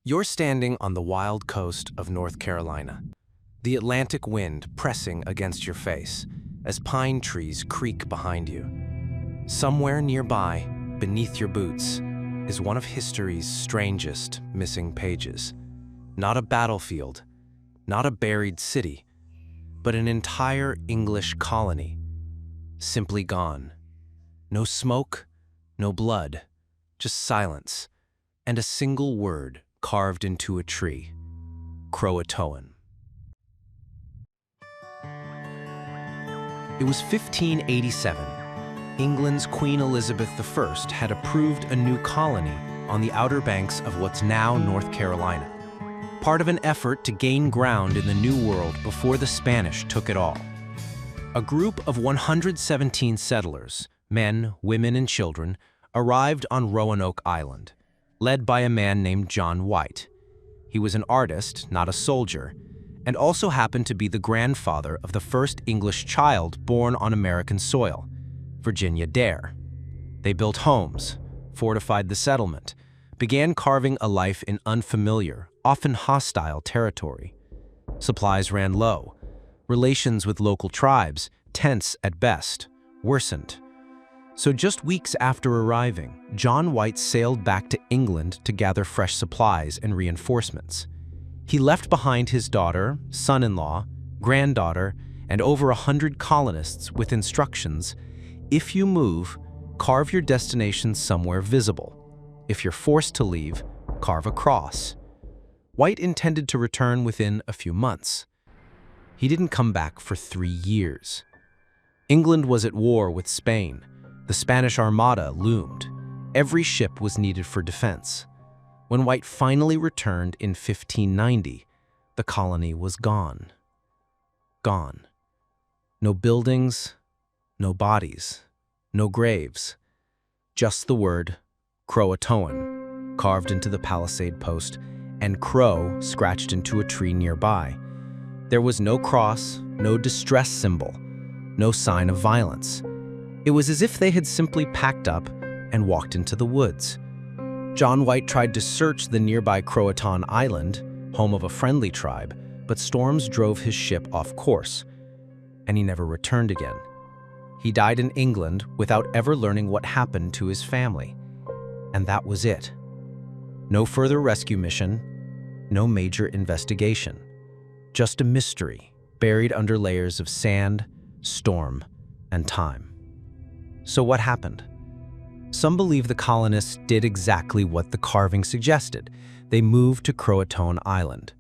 You're standing on the wild coast of North Carolina, the Atlantic wind pressing against your face as pine trees creak behind you. Somewhere nearby, beneath your boots, is one of history's strangest missing pages. Not a battlefield, not a buried city, but an entire English colony, simply gone. No smoke, no blood, just silence, and a single word carved into a tree: Croatoan. It was 1587. England's Queen Elizabeth I had approved a new colony on the outer banks of what's now North Carolina, part of an effort to gain ground in the New World before the Spanish took it all. A group of 117 settlers, men, women, and children, arrived on Roanoke Island, led by a man named John White. He was an artist, not a soldier, and also happened to be the grandfather of the first English child born on American soil, Virginia Dare. They built homes, fortified the settlement, began carving a life in unfamiliar, often hostile territory. Supplies ran low. Relations with local tribes, tense at best, worsened. So just weeks after arriving, John White sailed back to England to gather fresh supplies and reinforcements. He left behind his daughter, son-in-law, granddaughter, and over 100 colonists with instructions: if you move, carve your destination somewhere visible. If you're forced to leave, carve a cross. White intended to return within a few months. He didn't come back for 3 years. England was at war with Spain. The Spanish Armada loomed. Every ship was needed for defense. When White finally returned in 1590, the colony was gone. Gone. No buildings, no bodies, no graves. Just the word Croatoan carved into the palisade post and crow scratched into a tree nearby. There was no cross, no distress symbol, no sign of violence. It was as if they had simply packed up and walked into the woods. John White tried to search the nearby Croatoan Island, home of a friendly tribe, but storms drove his ship off course, and he never returned again. He died in England without ever learning what happened to his family. And that was it. No further rescue mission, no major investigation. Just a mystery buried under layers of sand, storm, and time. So what happened? Some believe the colonists did exactly what the carving suggested. They moved to Croatoan Island.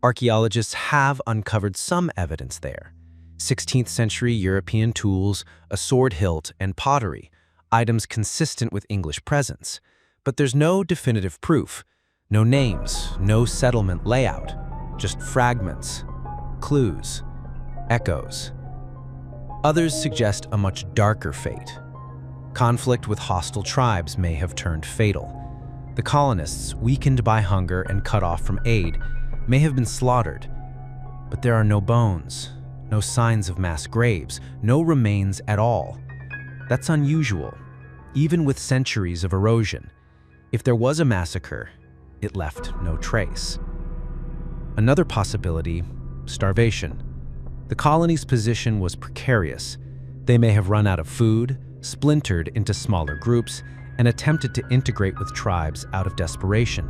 Archaeologists have uncovered some evidence there: 16th century European tools, a sword hilt, and pottery, items consistent with English presence. But there's no definitive proof, no names, no settlement layout, just fragments, clues, echoes. Others suggest a much darker fate. Conflict with hostile tribes may have turned fatal. The colonists, weakened by hunger and cut off from aid, may have been slaughtered. But there are no bones, no signs of mass graves, no remains at all. That's unusual, even with centuries of erosion. If there was a massacre, it left no trace. Another possibility: starvation. The colony's position was precarious. They may have run out of food, splintered into smaller groups, and attempted to integrate with tribes out of desperation.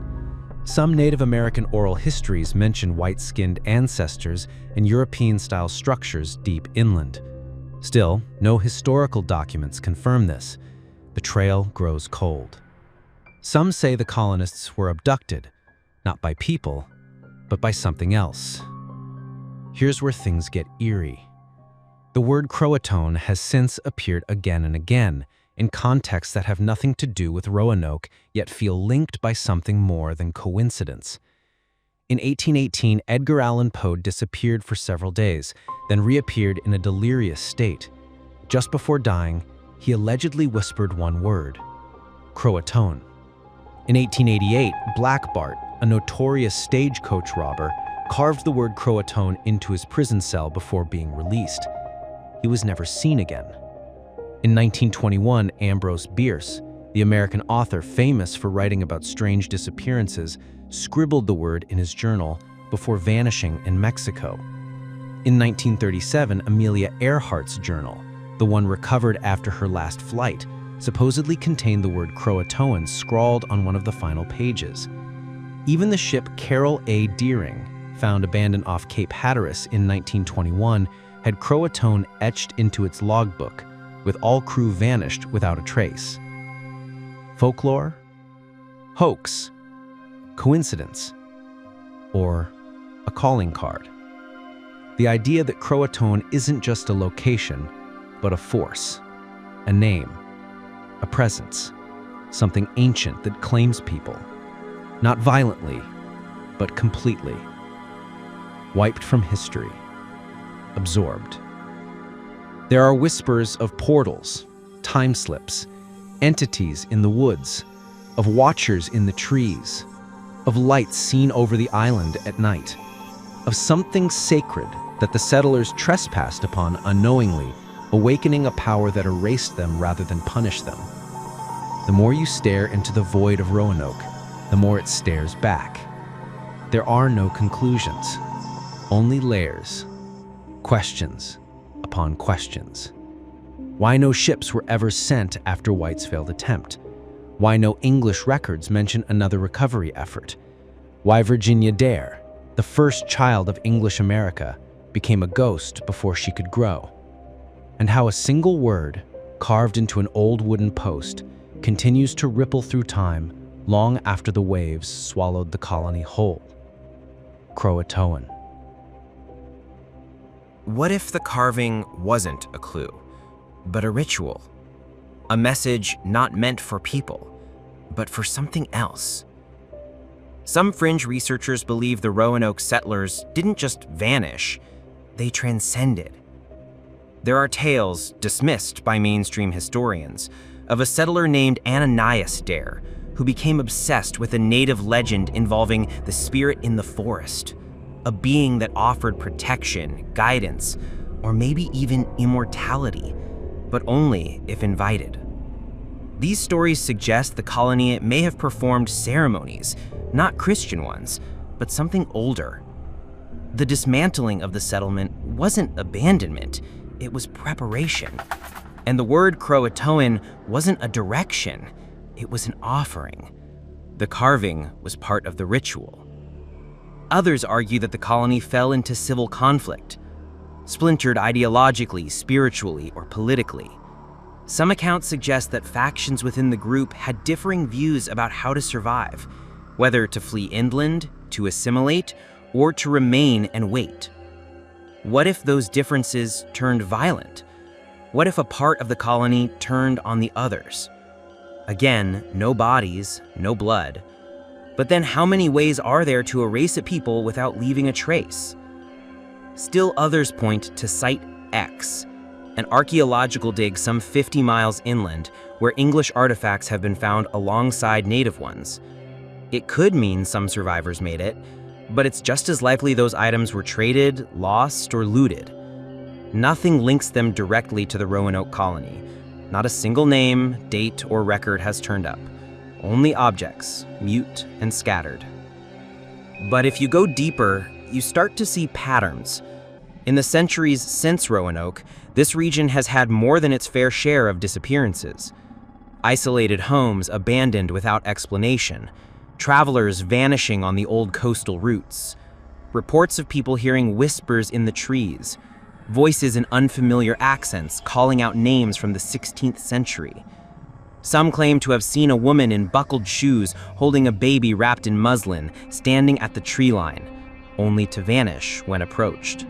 Some Native American oral histories mention white-skinned ancestors and European-style structures deep inland. Still, no historical documents confirm this. The trail grows cold. Some say the colonists were abducted, not by people, but by something else. Here's where things get eerie. The word Croatoan has since appeared again and again in contexts that have nothing to do with Roanoke, yet feel linked by something more than coincidence. In 1818, Edgar Allan Poe disappeared for several days, then reappeared in a delirious state. Just before dying, he allegedly whispered one word: Croatoan. In 1888, Black Bart, a notorious stagecoach robber, carved the word Croatoan into his prison cell before being released. He was never seen again. In 1921, Ambrose Bierce, The American author, famous for writing about strange disappearances, scribbled the word in his journal before vanishing in Mexico. In 1937, Amelia Earhart's journal, the one recovered after her last flight, supposedly contained the word Croatoan scrawled on one of the final pages. Even the ship Carroll A. Deering, found abandoned off Cape Hatteras in 1921, had Croatoan etched into its logbook, with all crew vanished without a trace. Folklore? Hoax? Coincidence? Or a calling card? The idea that Croatoan isn't just a location, but a force, a name, a presence, something ancient that claims people, not violently, but completely. Wiped from history, absorbed. There are whispers of portals, time slips, entities in the woods, of watchers in the trees, of lights seen over the island at night, of something sacred that the settlers trespassed upon unknowingly, awakening a power that erased them rather than punished them. The more you stare into the void of Roanoke, the more it stares back. There are no conclusions, only layers, questions upon questions. Why no ships were ever sent after White's failed attempt? Why no English records mention another recovery effort? Why Virginia Dare, the first child of English America, became a ghost before she could grow? And how a single word, carved into an old wooden post, continues to ripple through time long after the waves swallowed the colony whole. Croatoan. What if the carving wasn't a clue, but a ritual? A message not meant for people, but for something else? Some fringe researchers believe the Roanoke settlers didn't just vanish, they transcended. There are tales, dismissed by mainstream historians, of a settler named Ananias Dare, who became obsessed with a native legend involving the spirit in the forest, a being that offered protection, guidance, or maybe even immortality, but only if invited. These stories suggest the colony may have performed ceremonies, not Christian ones, but something older. The dismantling of the settlement wasn't abandonment, it was preparation. And the word Croatoan wasn't a direction, it was an offering. The carving was part of the ritual. Others argue that the colony fell into civil conflict, splintered ideologically, spiritually, or politically. Some accounts suggest that factions within the group had differing views about how to survive, whether to flee inland, to assimilate, or to remain and wait. What if those differences turned violent? What if a part of the colony turned on the others? Again, no bodies, no blood. But then how many ways are there to erase a people without leaving a trace? Still others point to Site X, an archaeological dig some 50 miles inland where English artifacts have been found alongside native ones. It could mean some survivors made it, but it's just as likely those items were traded, lost, or looted. Nothing links them directly to the Roanoke colony. Not a single name, date, or record has turned up. Only objects, mute and scattered. But if you go deeper, you start to see patterns. In the centuries since Roanoke, this region has had more than its fair share of disappearances. Isolated homes abandoned without explanation, travelers vanishing on the old coastal routes, reports of people hearing whispers in the trees, voices in unfamiliar accents calling out names from the 16th century. Some claim to have seen a woman in buckled shoes holding a baby wrapped in muslin standing at the tree line, only to vanish when approached.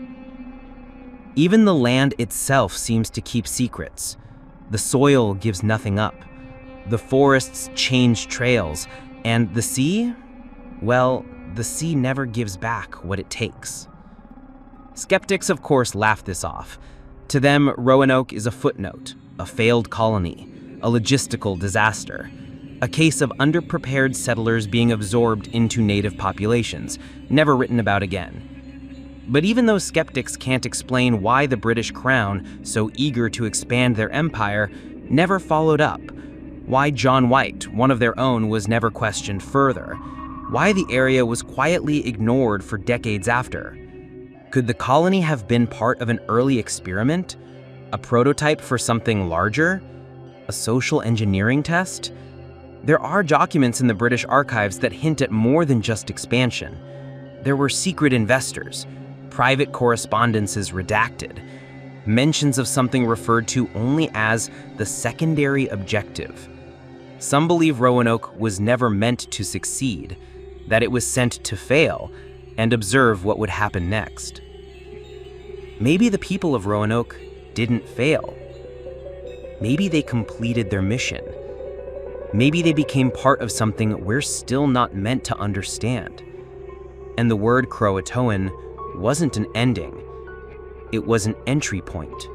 Even the land itself seems to keep secrets. The soil gives nothing up. The forests change trails, and the sea? Well, the sea never gives back what it takes. Skeptics, of course, laugh this off. To them, Roanoke is a footnote, a failed colony, a logistical disaster, a case of underprepared settlers being absorbed into native populations, never written about again. But even though skeptics can't explain why the British Crown, so eager to expand their empire, never followed up, Why John White, one of their own, was never questioned further. Why the area was quietly ignored for decades after. Could the colony have been part of an early experiment? A prototype for something larger? A social engineering test? There are documents in the British archives that hint at more than just expansion. There were secret investors, private correspondences redacted, mentions of something referred to only as the secondary objective. Some believe Roanoke was never meant to succeed, that it was sent to fail and observe what would happen next. Maybe the people of Roanoke didn't fail. Maybe they completed their mission. Maybe they became part of something we're still not meant to understand. And the word Croatoan wasn't an ending. It was an entry point,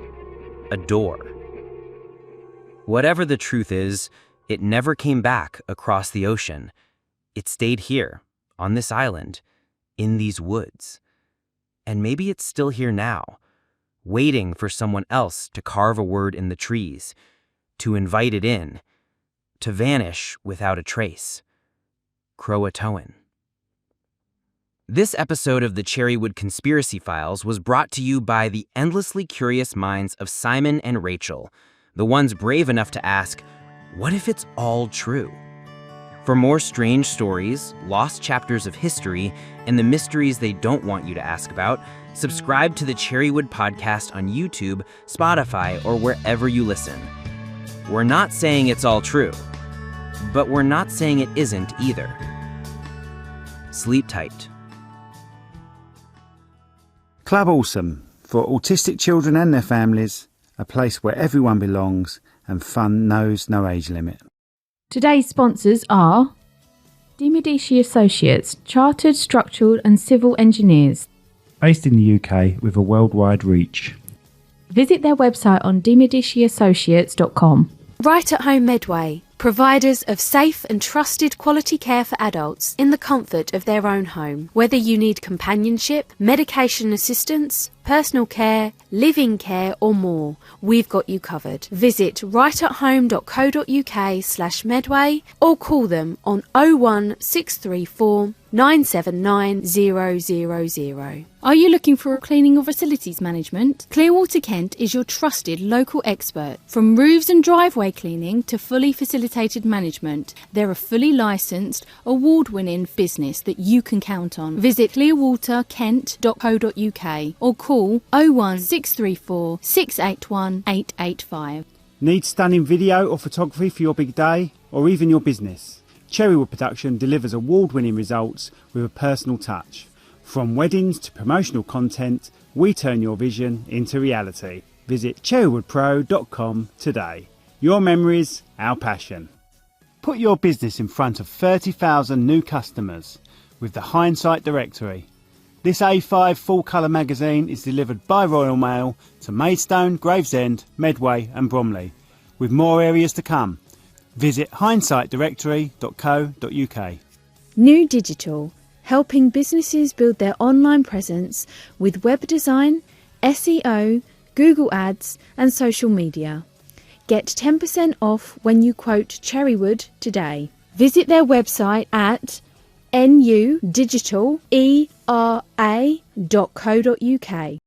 a door. Whatever the truth is, it never came back across the ocean. It stayed here, on this island, in these woods. And maybe it's still here now, waiting for someone else to carve a word in the trees, to invite it in, to vanish without a trace. Croatoan. This episode of the Cherrywood Conspiracy Files was brought to you by the endlessly curious minds of Simon and Rachel, the ones brave enough to ask, what if it's all true? For more strange stories, lost chapters of history, and the mysteries they don't want you to ask about, subscribe to the Cherrywood podcast on YouTube, Spotify, or wherever you listen. We're not saying it's all true, but we're not saying it isn't either. Sleep tight. Club Awesome, for autistic children and their families, a place where everyone belongs and fun knows no age limit. Today's sponsors are De Medici Associates, Chartered Structural and Civil Engineers. Based in the UK with a worldwide reach. Visit their website on demediciassociates.com. Right at Home Medway, providers of safe and trusted quality care for adults in the comfort of their own home. Whether you need companionship, medication assistance, personal care, living care or more, we've got you covered. Visit rightathome.co.uk/medway or call them on 01634 979 000. Are you looking for cleaning or facilities management? Clearwater Kent is your trusted local expert. From roofs and driveway cleaning to fully facilitated management, they're a fully licensed, award-winning business that you can count on. Visit clearwaterkent.co.uk or call 01634 681 885. Need stunning video or photography for your big day or even your business? Cherrywood Production delivers award-winning results with a personal touch. From weddings to promotional content, we turn your vision into reality. Visit cherrywoodpro.com today. Your memories, our passion. Put your business in front of 30,000 new customers with the Hindsight Directory. This A5 full-colour magazine is delivered by Royal Mail to Maidstone, Gravesend, Medway and Bromley, with more areas to come. Visit hindsightdirectory.co.uk. New Digital, helping businesses build their online presence with web design, SEO, Google Ads and social media. Get 10% off when you quote Cherrywood today. Visit their website at nudigitalera.co.uk.